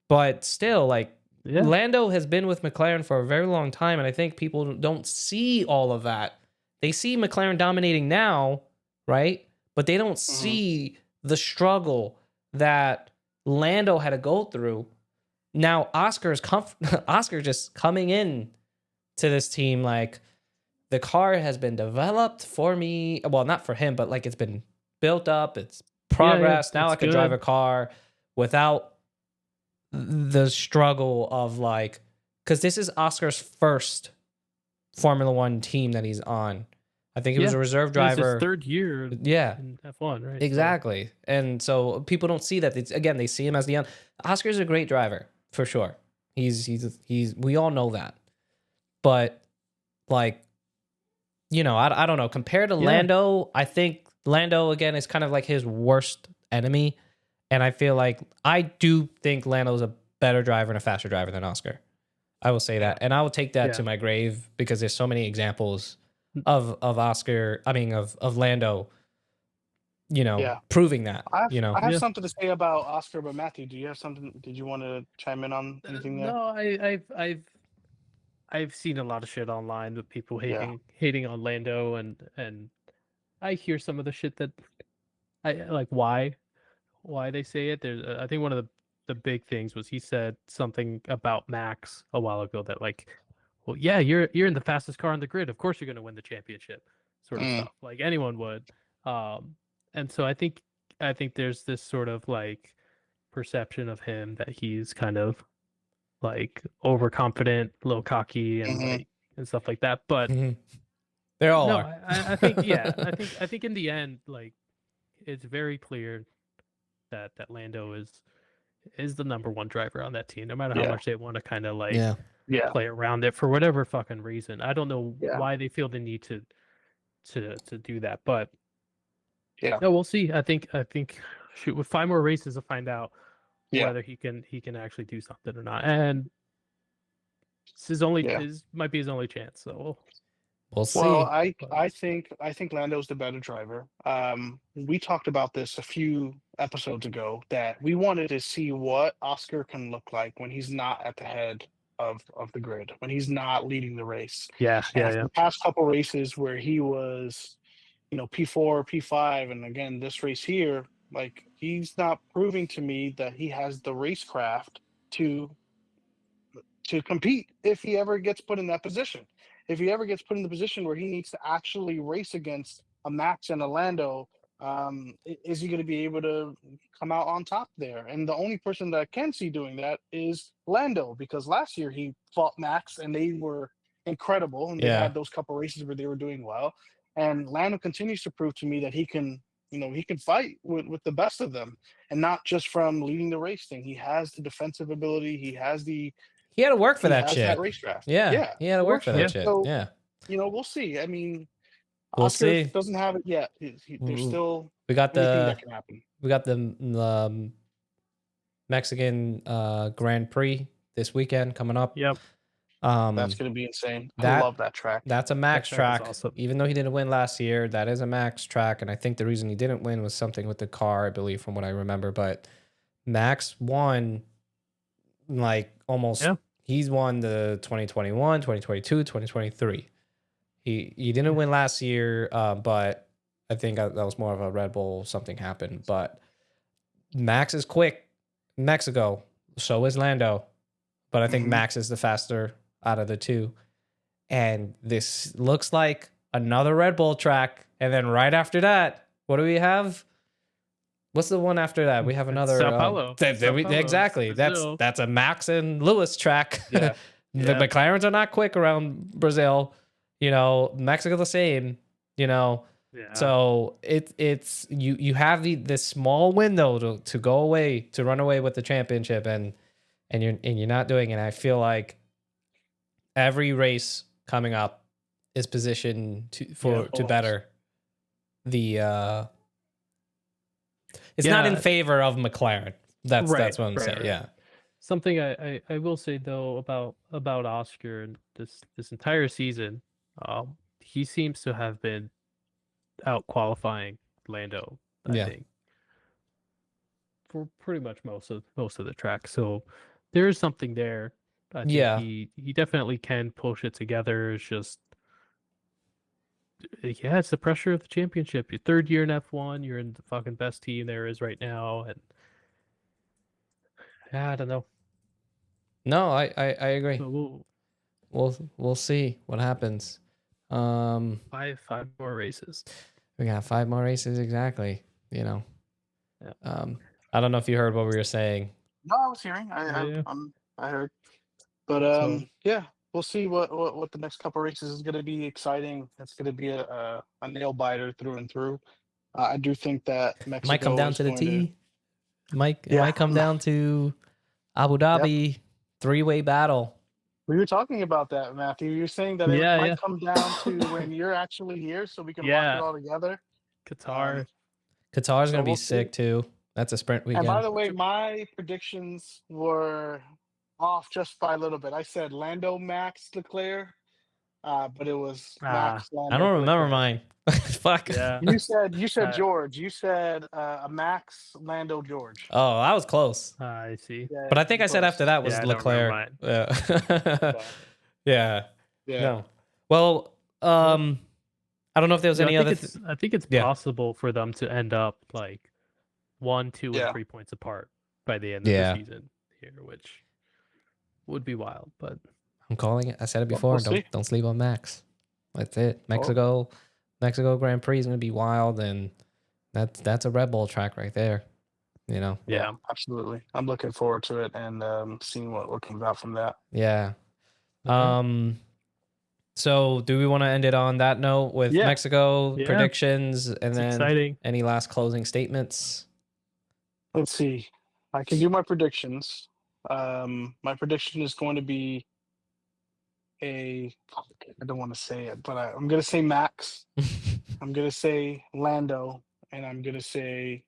But still, like Yeah. Lando has been with McLaren for a very long time, and I think people don't see all of that. They see McLaren dominating now, right? But they don't see the struggle that Lando had to go through. Now Oscar's Oscar just coming in to this team like the car has been developed for me. Well, not for him, but like it's been built up. It's progress. Now it's I can drive good. a car without the struggle of like, because this is Oscar's first Formula One team that he's on. I think he was Yeah. a reserve It's his driver. third year Yeah, in F1, right? So- exactly. And so people don't see that. It's, again, they see him as the young. Oscar's a great driver for sure. He's we all know that. But like, you know, I don't know. Compared to Yeah. Lando, I think Lando again is kind of like his worst enemy. And I feel like I do think Lando's a better driver and a faster driver than Oscar. I will say that. And I will take that to Yeah. my grave because there's so many examples of Oscar, I mean of Lando, you know, Yeah. proving that, you know. I have Yeah. something to say about Oscar, but Matthew, do you have something? Did you want to chime in on anything there? No, I've seen a lot of shit online with people Yeah. hating on Lando, and I hear some of the shit that I like why they say it. There's I think one of the big things was he said something about Max a while ago that like, well, yeah, you're in the fastest car on the grid. Of course you're going to win the championship, sort of Mm. stuff. Like anyone would. And so I think there's this sort of like perception of him that he's kind of like overconfident, a little cocky, and Mhm. like and stuff like that. But Mhm. They all no, are. I think yeah, I think in the end, like it's very clear that Lando is the number one driver on that team, no matter how Yeah. much they want to kind of like Yeah. Yeah. play around it for whatever fucking reason. I don't know Yeah. why they feel the need to do that, but Yeah. no, we'll see. I think shoot, with 5 more races to find out Yeah. whether he can actually do something or not. And this is only Yeah. this might be his only chance. So We'll see. Well, But- I think Lando's the better driver. We talked about this a few episodes ago that we wanted to see what Oscar can look like when he's not at the head of the grid, when he's not leading the race. yeah, And for the past couple races where he was, you know, P4, P5, and again this race here, like he's not proving to me that he has the racecraft to compete if he ever gets put in that position. If he ever gets put in the position where he needs to actually race against a Max and a Lando, is he going to be able to come out on top there? And the only person that I can see doing that is Lando, because last year he fought Max and they were incredible, and they Yeah. had those couple races where they were doing well. And Lando continues to prove to me that he can, you know, he can fight with the best of them, and not just from leading the race thing. He has the defensive ability. He has the He had to work for he that has shit. that racecraft. Yeah. He had to he work works for for that it. shit. So, Yeah. you know, we'll see. I mean, We'll Oscar see. doesn't have it yet. There's Ooh. still We got anything the that can happen. we got the Mexican Grand Prix this weekend coming up. Yep. That's gonna be insane. I that- love that track. That's a Max That track is track. awesome. Even though he didn't win last year, that is a Max track. And I think the reason he didn't win was something with the car, I believe, from what I remember. But Max won like almost, Yeah. he's won the 2021, 2022, 2023. He didn't win last year, but I think that was more of a Red Bull, something happened. But Max is quick. Mexico, so is Lando. But I think Mhm. Max is the faster out of the two. And this looks like another Red Bull track. And then right after that, what do we have? What's the one after that? We have another Sao Paulo. Sao Paulo, exactly. Brazil. That's a Max and Lewis track. Yeah. The Yeah. McLarens are not quick around Brazil. Mexico the same. Yeah. So it's you have this small window to go away, to run away with the championship, and you're not doing it. I feel like every race coming up is positioned to better the it's not in Yeah. favor of McLaren. That's Right, what I'm saying. right. Yeah. Something I will say though about Oscar and this entire season, he seems to have been out qualifying Lando, I Yeah. think, for pretty much most of the track. So there is something there. I think Yeah. he definitely can push it together. It's just it's the pressure of the championship. Your third year in F1, you're in the fucking best team there is right now, and I don't know. No, I agree. So We'll see what happens. five more races. We got 5 more races exactly. Yeah. I don't know if you heard what we were saying. No, I was hearing. Yeah. I heard. But So- yeah, we'll see what the next couple races is going to be. Exciting. It's going to be a nail biter through and through. I do think that Mexico Might come down is to the going to- T. It might Yeah. come down to Abu Dhabi 3-way battle. We were talking about that, Matthew. You're saying that it Yeah, might yeah. come down to when you're actually here, so we can watch Yeah. it all together. Qatar. Qatar's So gonna be we'll see. sick too. That's a sprint And by weekend. the way, my predictions were off just by a little bit. I said Lando, Max, Leclerc, but it was Max, Lando. I don't remember Leclerc. mine. Fuck. Yeah. You said Uh, George. You said a Max, Lando, George. Oh, I was close. I see. Yeah, But I think I said close. after that was Yeah, I don't remember Leclerc. Yeah. Yeah. Yeah. No. Well, I don't know if there was any other. I think it's Yeah. possible for them to end up like 1, 2, Yeah. and 3 points apart by the end of Yeah. the season here, which would be wild. But I'm calling it. I said it Well, before. we'll don't see. don't sleep on Max. That's it. Mexico Grand Prix is gonna be wild, and that's a Red Bull track right there. yeah, Absolutely. I'm looking forward to it and seeing what comes out from that. Yeah. Okay. So do we want to end it on that note with Yeah. Mexico Yeah. predictions and it's then exciting. any last closing statements? Let's see. I can do my predictions. My prediction is going to be I don't want to say it, but I'm going to say Max. I'm going to say Lando, and I'm going to say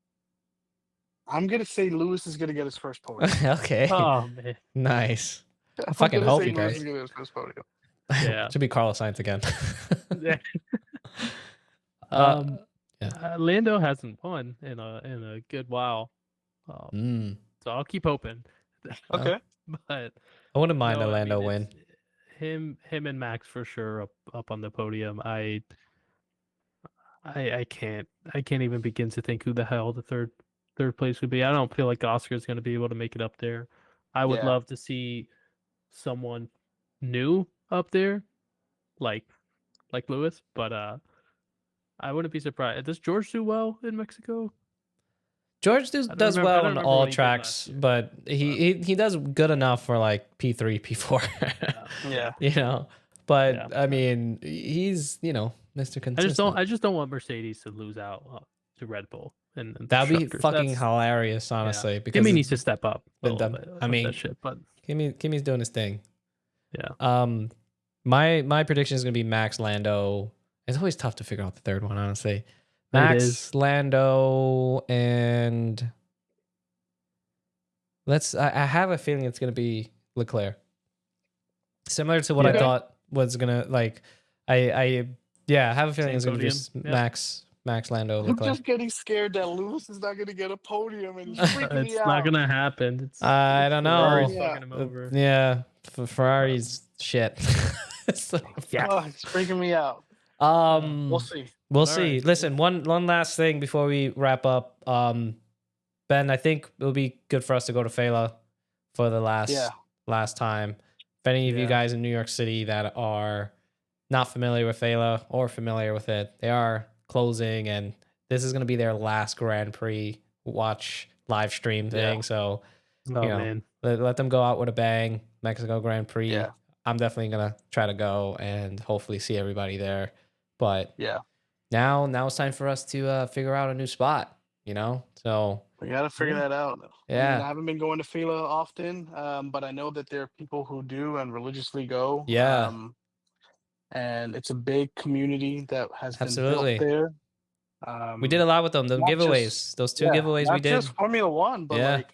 Lewis is going to get his first podium. Okay. Oh man, Nice. I'm fucking gonna hope say you Lewis guys- is gonna get his first podium. Yeah. Should be Carlos Sainz again. Lando hasn't won in a good while, so I'll keep hoping. Okay. But I wouldn't mind no, a I Lando mean, win. it's- Him and Max for sure up on the podium. I can't even begin to think who the hell the third place would be. I don't feel like Oscar's going to be able to make it up there. I would Yeah. love to see someone new up there, like Lewis, but I wouldn't be surprised. Does George do well in Mexico? George does remember- I well don't on remember all what he did tracks, last year. but he does good enough for like P3, P4. Yeah. But Yeah. I mean, he's Mr. Consistent. I just don't want Mercedes to lose out to Red Bull and That'd be constructors. fucking That's- hilarious, honestly. yeah. Because Kimmy needs to step up. A been little done- bit I with mean, that shit, but Kimmy's doing his thing. yeah. My prediction is gonna be Max, Lando. It's always tough to figure out the third one, honestly. Max, is. Lando, and I have a feeling it's gonna be Leclerc. Similar to what I Yeah. thought was gonna like. I yeah, I have a feeling Same it's gonna be podium. just Yep. Max, Lando, I'm Leclerc. just getting scared that Lewis is not going to get a podium, and he's freaking me It's out. not gonna happen. I don't Ferrari's know. fucking him over. Yeah, Ferrari's shit. So, Yeah. Oh, it's freaking me out. um, We'll see. we'll All see. right. Listen, one last thing before we wrap up. Ben, I think it'll be good for us to go to Fela for the Yeah. last time. If any of you Yeah. guys in New York City that are not familiar with Fela or familiar with it, they are closing, and this is going to be their last Grand Prix watch live stream thing. Yeah. So, Oh you know, man. let them go out with a bang. Mexico Grand Prix. Yeah. I'm definitely gonna try to go and hopefully see everybody there. But Yeah. now it's time for us to figure out a new spot. So We got to figure Yeah. that out. I mean, yeah, I haven't been going to Fila often, but I know that there are people who do and religiously go. yeah, And it's a big community that has been built absolutely. there. We did a lot with them. The Not giveaways, just those 2 yeah, giveaways we not did. just Formula One, but Yeah, like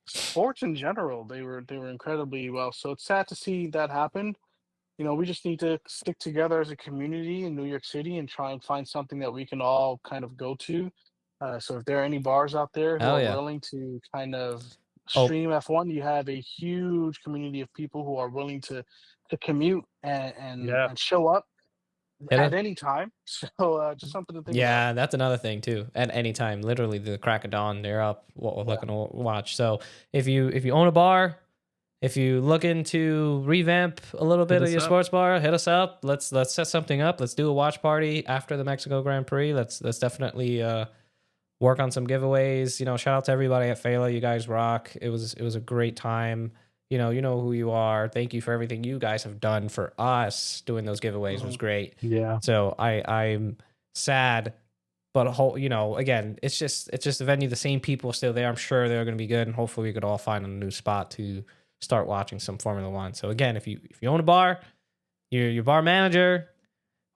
sports in general. They were incredibly well. So it's sad to see that happen. We just need to stick together as a community in New York City and try and find something that we can all kind of go to. So if there are any bars out there who hell are yeah. willing to kind of Oh stream F1, you have a huge community of people who are willing to commute Yeah. and show up hit at it. any time. So just something to think about. Yeah, that's another thing too. At any time, literally the crack of dawn, they're up. What we're Yeah. looking to watch. So if you own a bar, if you looking to revamp a little bit of us your up. sports bar, hit us up. Let's set something up. Let's do a watch party after the Mexico Grand Prix. Let's definitely work on some giveaways. Shout out to everybody at Fela. You guys rock. It was a great time. You know who you are. Thank you for everything you guys have done for us. Doing those giveaways was great. Yeah. So I'm sad, but again, it's just a venue. The same people are still there. I'm sure they're going to be good, and hopefully we could all find a new spot to start watching some Formula One. So again, if you own a bar, you're your bar manager,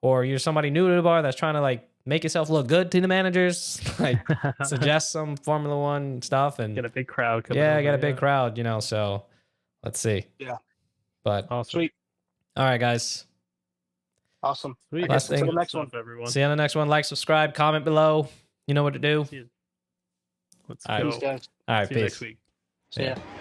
or you're somebody new to the bar that's trying to like make yourself look good to the managers, like suggest some Formula One stuff and Get a big crowd coming yeah, over, get a big crowd. So let's see. Yeah. But Awesome. Sweet. all right, guys. Awesome. Sweet. I guess Last until thing. the next one. Everyone. See you on the next one. Like, subscribe, comment below. You know what to do. Let's All right. go. Peace, guys. All right, See you peace. next week. See ya. Yeah.